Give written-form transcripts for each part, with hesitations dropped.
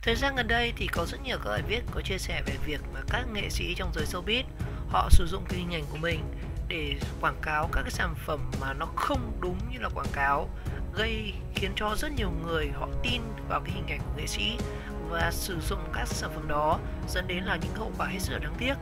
Thời gian gần đây thì có rất nhiều các bài viết có chia sẻ về việc mà các nghệ sĩ trong giới showbiz họ sử dụng cái hình ảnh của mình để quảng cáo các cái sản phẩm mà nó không đúng như là quảng cáo, khiến cho rất nhiều người họ tin vào cái hình ảnh của nghệ sĩ và sử dụng các sản phẩm đó, dẫn đến là những hậu quả hết sức là đáng tiếc.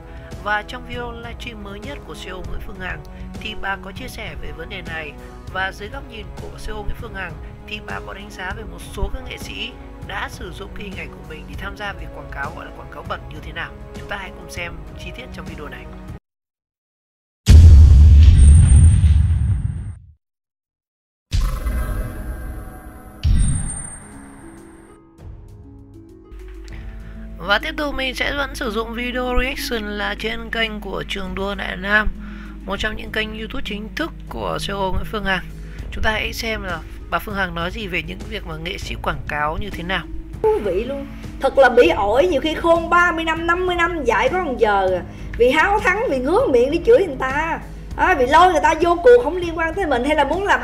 Và trong video livestream mới nhất của CEO Nguyễn Phương Hằng thì bà có chia sẻ về vấn đề này, và dưới góc nhìn của CEO Nguyễn Phương Hằng thì bà có đánh giá về một số các nghệ sĩ đã sử dụng cái hình ảnh của mình để tham gia việc quảng cáo, gọi là quảng cáo bẩn như thế nào. Chúng ta hãy cùng xem chi tiết trong video này. Và tiếp tục mình sẽ vẫn sử dụng video reaction là trên kênh của Trường Đua Đại Nam, một trong những kênh YouTube chính thức của CEO Nguyễn Phương Hằng. Chúng ta hãy xem là bà Phương Hằng nói gì về những việc mà nghệ sĩ quảng cáo như thế nào. Thú vị luôn, thật là bỉ ổi, nhiều khi khôn 30 năm, 50 năm dạy có 1 giờ. Vì háo thắng, vì ngứa miệng đi chửi người ta, vì lôi người ta vô cuộc không liên quan tới mình, hay là muốn làm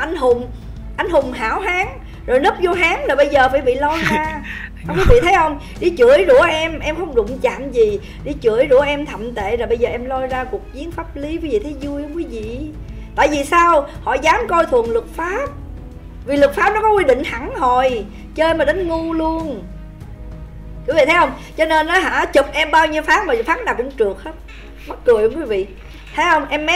anh hùng hảo hán rồi nấp vô hán là bây giờ phải bị lôi ra. Không, quý vị thấy không? Đi chửi rủa em không đụng chạm gì, đi chửi rủa em thậm tệ rồi bây giờ em lôi ra cuộc chiến pháp lý, quý vị thấy vui không quý vị? Tại vì sao? Họ dám coi thường luật pháp, vì luật pháp nó có quy định hẳn hoi, chơi mà đánh ngu luôn. Quý vị thấy không? Cho nên nó chụp em bao nhiêu phát mà phát nào cũng trượt hết. Mắc cười không quý vị? Thấy không? Em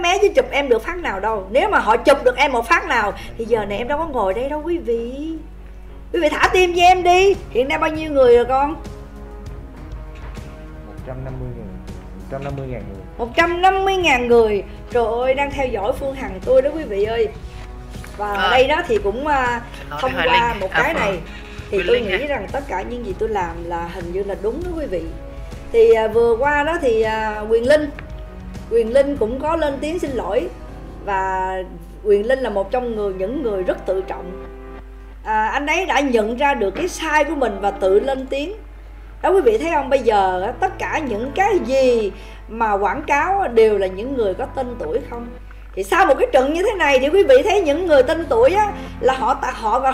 mé chứ chụp em được phát nào đâu. Nếu mà họ chụp được em một phát nào thì giờ này em đâu có ngồi đây đâu quý vị. Quý vị thả tim cho em đi. Hiện nay bao nhiêu người rồi con? 150.000 người. 150.000 người. Trời ơi, đang theo dõi Phương Hằng tôi đó quý vị ơi. Và đây đó thì cũng thông qua một cái này thì tôi nghĩ rằng tất cả những gì tôi làm là hình như là đúng đó quý vị. Thì vừa qua đó thì Quyền Linh cũng có lên tiếng xin lỗi. Và Quyền Linh là một trong những người rất tự trọng. Anh ấy đã nhận ra được cái sai của mình và tự lên tiếng. Đó quý vị thấy không? Bây giờ tất cả những cái gì mà quảng cáo đều là những người có tên tuổi không. Thì sau một cái trận như thế này thì quý vị thấy những người tên tuổi á, là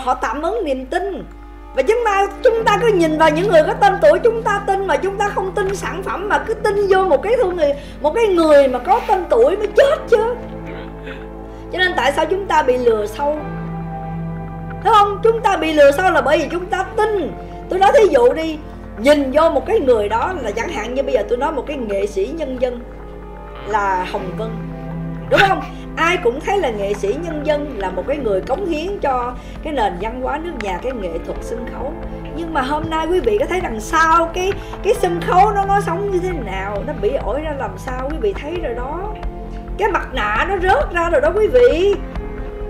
họ tạm ứng niềm tin. Và chúng ta cứ nhìn vào những người có tên tuổi chúng ta tin, mà chúng ta không tin sản phẩm mà cứ tin vô một cái người mà có tên tuổi mới chết chứ. Cho nên tại sao chúng ta bị lừa sâu? Thấy không? Chúng ta bị lừa sâu là bởi vì chúng ta tin. Tôi nói thí dụ đi, nhìn vô một cái người đó là chẳng hạn như bây giờ tôi nói một cái nghệ sĩ nhân dân là Hồng Vân, đúng không? Ai cũng thấy là nghệ sĩ nhân dân là một cái người cống hiến cho cái nền văn hóa nước nhà, cái nghệ thuật sân khấu. Nhưng mà hôm nay quý vị có thấy đằng sau cái sân khấu nó sống như thế nào, nó bị ổi ra làm sao, quý vị thấy rồi đó. Cái mặt nạ nó rớt ra rồi đó quý vị.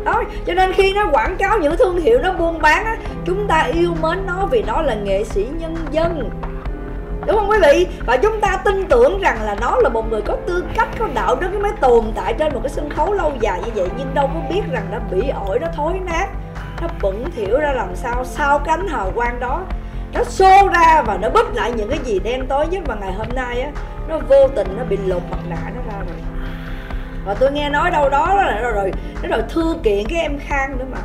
Đó, cho nên khi nó quảng cáo những thương hiệu nó buôn bán á, chúng ta yêu mến nó vì nó là nghệ sĩ nhân dân, đúng không quý vị? Và chúng ta tin tưởng rằng là nó là một người có tư cách, có đạo đức mới tồn tại trên một cái sân khấu lâu dài như vậy. Nhưng đâu có biết rằng nó bị ổi, nó thối nát, nó bẩn thỉu ra làm sao. Sau cái ánh hào quang đó, nó xô ra và nó bứt lại những cái gì đen tối nhất. Và ngày hôm nay á, nó vô tình nó bị lột mặt nạ nó ra rồi. Và tôi nghe nói đâu đó nó rồi thư kiện cái em Khang nữa mà.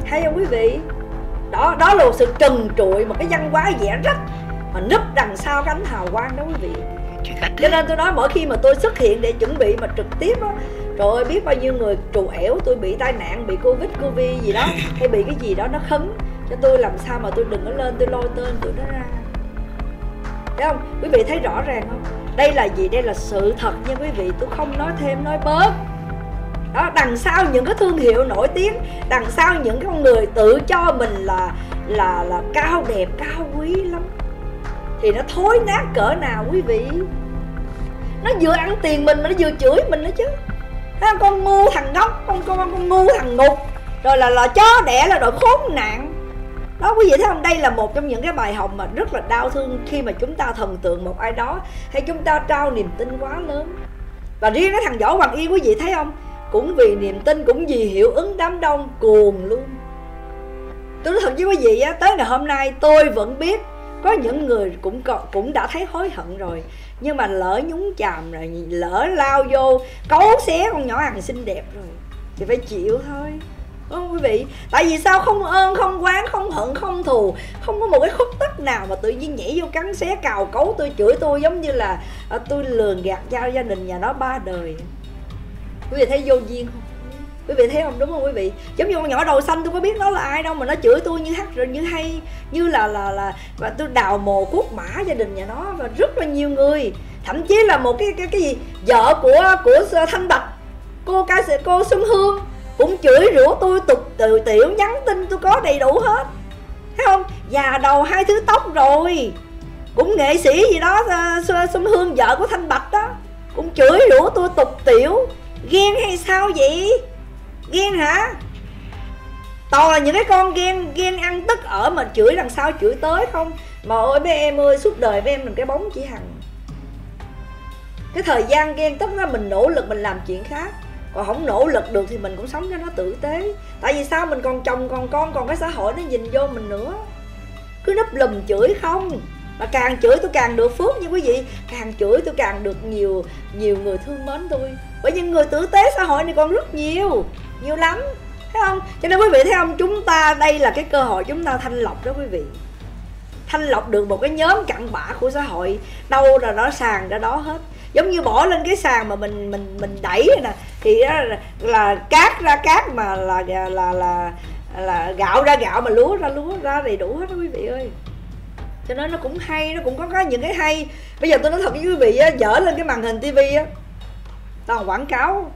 Thấy không quý vị? Đó là một sự trần trụi, một cái văn hóa vẽ rách mà núp đằng sau cái ánh hào quang đó quý vị. Cho nên tôi nói mỗi khi mà tôi xuất hiện để chuẩn bị mà trực tiếp á, trời ơi biết bao nhiêu người trù ẻo tôi bị tai nạn, bị Covid gì đó, hay bị cái gì đó nó khấn cho tôi, làm sao mà tôi đừng có lên tôi lôi tên tụi nó ra. Thấy không? Quý vị thấy rõ ràng không? Đây là gì? Đây là sự thật nha quý vị, tôi không nói thêm nói bớt. Đó, đằng sau những cái thương hiệu nổi tiếng, đằng sau những con người tự cho mình là cao đẹp, cao quý lắm, thì nó thối nát cỡ nào quý vị. Nó vừa ăn tiền mình mà nó vừa chửi mình nữa chứ. Thấy không? Con ngu thằng ngốc, con ngu thằng ngục, rồi là chó đẻ là rồi khốn nạn. Đó quý vị thấy không? Đây là một trong những cái bài học mà rất là đau thương khi mà chúng ta thần tượng một ai đó, hay chúng ta trao niềm tin quá lớn. Và riêng cái thằng Võ Hoàng Yên quý vị thấy không? Cũng vì niềm tin, cũng vì hiệu ứng đám đông cuồng luôn. Tôi nói thật với quý vị á, tới ngày hôm nay tôi vẫn biết có những người cũng đã thấy hối hận rồi, nhưng mà lỡ nhúng chàm rồi, lỡ lao vô cấu xé con nhỏ Hằng xinh đẹp rồi thì phải chịu thôi. đúng không quý vị? Tại vì sao? Không ơn, không oán, không hận, không thù, không có một cái khuất tất nào mà tự nhiên nhảy vô cắn xé cào cấu tôi, chửi tôi giống như là tôi lường gạt gia đình nhà nó 3 đời. Quý vị thấy vô duyên không? Quý vị thấy không? Đúng không quý vị? Giống như con nhỏ đầu xanh, tôi có biết nó là ai đâu mà nó chửi tôi như hắt rồi, như hay, như là và tôi đào mồ cuốc mã gia đình nhà nó. Và rất là nhiều người, thậm chí là một cái gì vợ của Thanh Bạch, cô Xuân Hương cũng chửi rủa tôi tục từ tiểu, nhắn tin tôi có đầy đủ hết, thấy không? Già đầu 2 thứ tóc rồi, cũng nghệ sĩ gì đó, Xuân Hương vợ của Thanh Bạch đó, cũng chửi rủa tôi tục tiểu. Ghen hay sao vậy? Ghen hả? Toàn là những cái con ghen ăn tức ở mà chửi đằng sau chửi tới không. Mà ôi mấy em ơi, suốt đời với em mình cái bóng chỉ Hằng. Cái thời gian ghen tức là mình nỗ lực mình làm chuyện khác, còn không nỗ lực được thì mình cũng sống cho nó tử tế. Tại vì sao? Mình còn chồng còn con, còn cái xã hội nó nhìn vô mình nữa. Cứ nấp lùm chửi không. Mà càng chửi tôi càng được phước nha quý vị. Càng chửi tôi càng được nhiều người thương mến tôi. Bởi vì người tử tế xã hội này còn rất nhiều lắm, thấy không? Cho nên quý vị thấy không, chúng ta đây là cái cơ hội chúng ta thanh lọc đó quý vị. Thanh lọc được một cái nhóm cặn bã của xã hội, đâu là nó sàn ra đó hết. Giống như bỏ lên cái sàn mà mình đẩy nè, thì là cát ra cát, mà là gạo ra gạo, mà lúa ra đầy đủ hết đó quý vị ơi. Cho nên nó cũng hay, nó cũng có những cái hay. Bây giờ tôi nói thật với quý vị á, dở lên cái màn hình tivi á, toàn quảng cáo,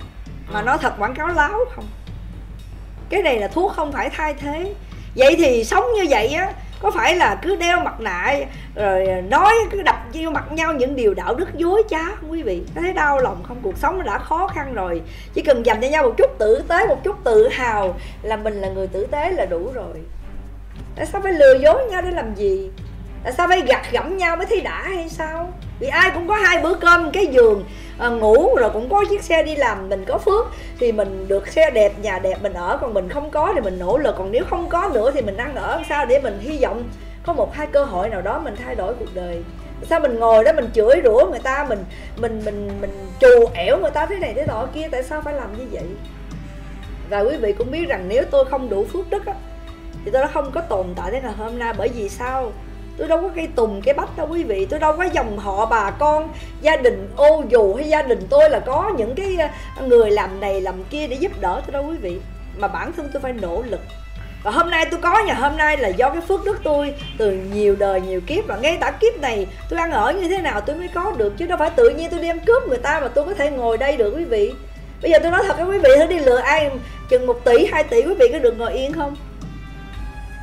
mà nó thật quảng cáo láo không. Cái này là thuốc không phải thay thế. Vậy thì sống như vậy á, có phải là cứ đeo mặt nạ rồi nói, cứ đập vô mặt nhau những điều đạo đức dối trá không quý vị? Có thấy đau lòng không? Cuộc sống nó đã khó khăn rồi, chỉ cần dành cho nhau một chút tử tế, một chút tự hào là mình là người tử tế là đủ rồi. Tại sao phải lừa dối nhau để làm gì? Tại sao phải gặt gẫm nhau mới thấy đã hay sao? Vì ai cũng có 2 bữa cơm, cái giường ngủ, rồi cũng có chiếc xe đi làm. Mình có phước thì mình được xe đẹp, nhà đẹp mình ở, còn mình không có thì mình nỗ lực. Còn nếu không có nữa thì mình ăn ở làm sao để mình hy vọng có 1-2 cơ hội nào đó mình thay đổi cuộc đời. Sao mình ngồi đó mình chửi rủa người ta, mình trù ẻo người ta thế này thế nọ kia? Tại sao phải làm như vậy? Và quý vị cũng biết rằng nếu tôi không đủ phước đức á, thì tôi đã không có tồn tại đến ngày hôm nay. Bởi vì sao? Tôi đâu có cây tùng cây bách đâu quý vị. Tôi đâu có dòng họ bà con, gia đình ô dù, hay gia đình tôi là có những cái người làm này làm kia để giúp đỡ tôi đâu quý vị. Mà bản thân tôi phải nỗ lực. Và hôm nay tôi có, hôm nay là do cái phước đức tôi từ nhiều đời nhiều kiếp. Và ngay cả kiếp này tôi ăn ở như thế nào tôi mới có được, chứ đâu phải tự nhiên tôi đem cướp người ta mà tôi có thể ngồi đây được quý vị. Bây giờ tôi nói thật với quý vị, thử đi lừa ai chừng 1 tỷ 2 tỷ, quý vị có được ngồi yên không?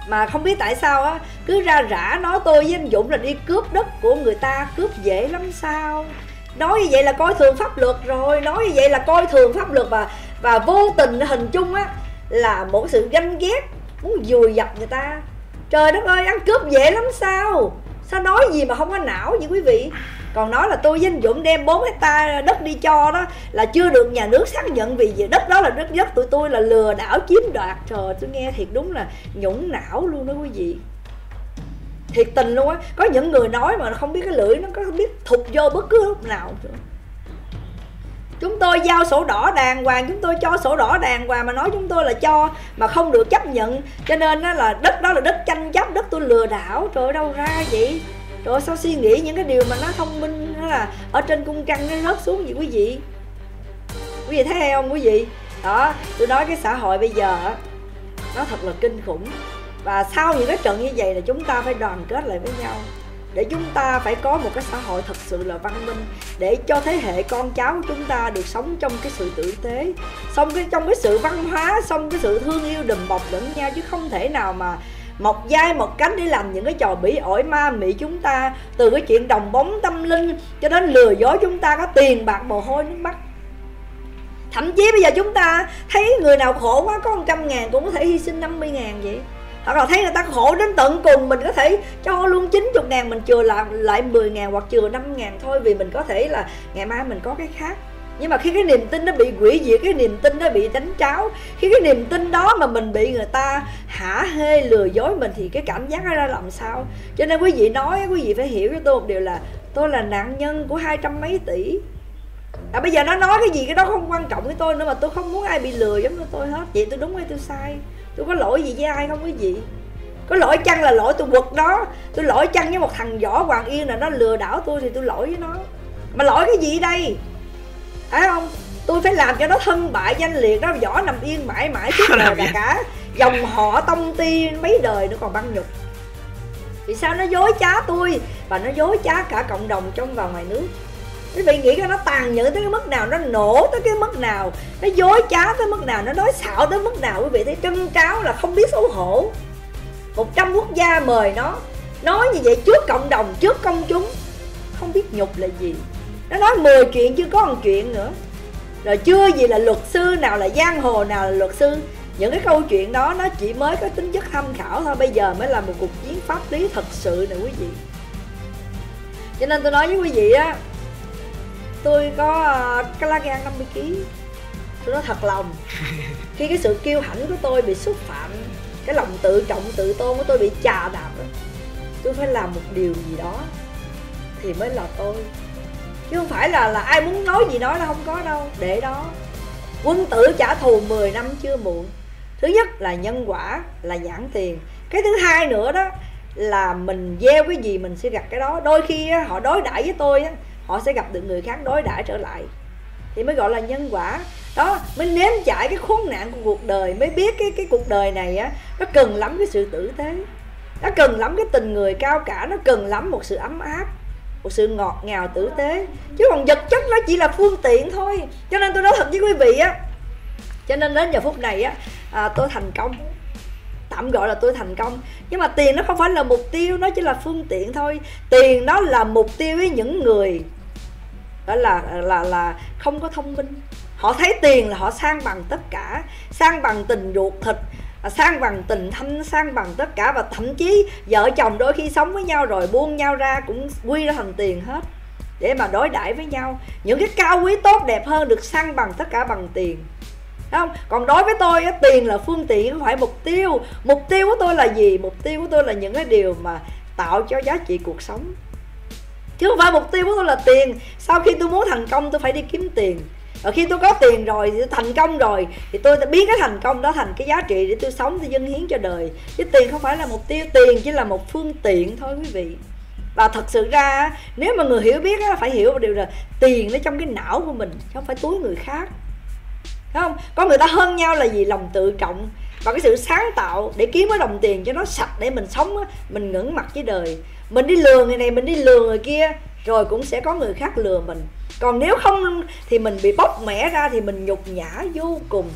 Mà không biết tại sao á, cứ ra rã nói tôi với anh Dũng là đi cướp đất của người ta, cướp dễ lắm sao? Nói như vậy là coi thường pháp luật rồi, nói như vậy là coi thường pháp luật, và vô tình hình chung á là một sự ganh ghét, muốn vùi dập người ta. Trời đất ơi, ăn cướp dễ lắm sao? Sao nói gì mà không có não vậy quý vị? Còn nói là tôi với anh Dũng đem 4 hectare đất đi cho đó là chưa được nhà nước xác nhận, vì đất đó là đất tụi tôi là lừa đảo chiếm đoạt. Trời, tôi nghe thiệt đúng là nhũng não luôn đó quý vị. Thiệt tình luôn á. Có những người nói mà không biết cái lưỡi nó có biết thụt vô bất cứ lúc nào. Chúng tôi giao sổ đỏ đàng hoàng, chúng tôi cho sổ đỏ đàng hoàng mà nói chúng tôi là cho mà không được chấp nhận. Cho nên là đất đó là đất tranh chấp, đất tôi lừa đảo. Trời ơi, đâu ra vậy? Rồi sao suy nghĩ những cái điều mà nó thông minh, nó là ở trên cung trăng nó rớt xuống vậy quý vị? Quý vị thấy không quý vị? Đó, tôi nói cái xã hội bây giờ nó thật là kinh khủng. Và sau những cái trận như vậy là chúng ta phải đoàn kết lại với nhau, để chúng ta phải có một cái xã hội thật sự là văn minh, để cho thế hệ con cháu của chúng ta được sống trong cái sự tử tế, trong cái sự văn hóa, trong cái sự thương yêu đùm bọc lẫn nhau, chứ không thể nào mà một vai một cánh để làm những cái trò bỉ ổi ma mị chúng ta. Từ cái chuyện đồng bóng tâm linh cho đến lừa dối chúng ta có tiền bạc mồ hôi nước mắt. Thậm chí bây giờ chúng ta thấy người nào khổ quá có 100.000 cũng có thể hy sinh 50.000 vậy. Hoặc là thấy người ta khổ đến tận cùng, mình có thể cho luôn 90.000, mình chừa lại 10.000 hoặc chừa 5.000 thôi, vì mình có thể là ngày mai mình có cái khác. Nhưng mà khi cái niềm tin nó bị hủy diệt, cái niềm tin nó bị đánh tráo, khi cái niềm tin đó mà mình bị người ta hả hê lừa dối mình, thì cái cảm giác nó ra làm sao? Cho nên quý vị nói, quý vị phải hiểu cho tôi một điều là tôi là nạn nhân của 200 mấy tỷ. Bây giờ nó nói cái gì cái đó không quan trọng với tôi nữa, mà tôi không muốn ai bị lừa giống như tôi hết. Vậy tôi đúng hay tôi sai? Tôi có lỗi gì với ai không quý vị? Có lỗi chăng là lỗi tôi quật nó, tôi lỗi chăng với một thằng Võ Hoàng Yên là nó lừa đảo tôi thì tôi lỗi với nó. Mà lỗi cái gì đây? Phải không? Tôi phải làm cho nó thân bại danh liệt, nó Võ Nằm Yên mãi mãi suốt đời, là cả dòng họ Tông Ty mấy đời nữa còn băng nhục. Vì sao nó dối trá tôi và nó dối trá cả cộng đồng trong và ngoài nước? Quý vị nghĩ coi nó tàn nhẫn tới cái mức nào, nó nổ tới cái mức nào, nó dối trá tới mức nào, nó nói xạo tới mức nào. Quý vị thấy trân tráo là không biết xấu hổ. 100 quốc gia mời nó nói như vậy trước cộng đồng, trước công chúng, không biết nhục là gì. Nó nói 10 chuyện chưa có một chuyện nữa. Rồi chưa gì là luật sư, nào là giang hồ, nào là luật sư. Những cái câu chuyện đó nó chỉ mới có tính chất tham khảo thôi. Bây giờ mới là một cuộc chiến pháp lý thật sự nè quý vị. Cho nên tôi nói với quý vị á, tôi có cái lá gan 50kg. Tôi nói thật lòng, khi cái sự kiêu hãnh của tôi bị xúc phạm, cái lòng tự trọng tự tôn của tôi bị chà đạp đó, tôi phải làm một điều gì đó thì mới là tôi. Chứ không phải là ai muốn nói gì nói, là không có đâu. Để đó, quân tử trả thù 10 năm chưa muộn. Thứ nhất là nhân quả, là giảng tiền. Cái thứ hai nữa đó là mình gieo cái gì mình sẽ gặp cái đó. Đôi khi họ đối đãi với tôi, họ sẽ gặp được người khác đối đãi trở lại, thì mới gọi là nhân quả. Đó, mới nếm trải cái khốn nạn của cuộc đời, mới biết cái cuộc đời này á, nó cần lắm cái sự tử tế, nó cần lắm cái tình người cao cả, nó cần lắm một sự ấm áp, một sự ngọt ngào tử tế. Chứ còn vật chất nó chỉ là phương tiện thôi. Cho nên tôi nói thật với quý vị á, cho nên đến giờ phút này á, tôi thành công, tạm gọi là tôi thành công. Nhưng mà tiền nó không phải là mục tiêu, nó chỉ là phương tiện thôi. Tiền nó là mục tiêu với những người đó là không có thông minh. Họ thấy tiền là họ sang bằng tất cả, sang bằng tình ruột thịt, sang bằng tình thâm, sang bằng tất cả. Và thậm chí vợ chồng đôi khi sống với nhau rồi buông nhau ra cũng quy ra thành tiền hết, để mà đối đãi với nhau. Những cái cao quý tốt đẹp hơn được sang bằng tất cả bằng tiền, không? Còn đối với tôi á, tiền là phương tiện, không phải mục tiêu. Mục tiêu của tôi là gì? Mục tiêu của tôi là những cái điều mà tạo cho giá trị cuộc sống, chứ không phải mục tiêu của tôi là tiền. Sau khi tôi muốn thành công tôi phải đi kiếm tiền, và khi tôi có tiền rồi thì tôi thành công rồi thì tôi sẽ biến cái thành công đó thành cái giá trị để tôi sống, tôi dâng hiến cho đời. Chứ tiền không phải là mục tiêu, tiền chỉ là một phương tiện thôi quý vị. Và thật sự ra nếu mà người hiểu biết phải hiểu một điều là tiền nó trong cái não của mình, chứ không phải túi người khác. Thấy không? Có người ta hơn nhau là gì? Lòng tự trọng và cái sự sáng tạo để kiếm cái đồng tiền cho nó sạch để mình sống, mình ngẩng mặt với đời. Mình đi lừa người này, mình đi lừa người kia, rồi cũng sẽ có người khác lừa mình. Còn nếu không thì mình bị bóc mẽ ra thì mình nhục nhã vô cùng.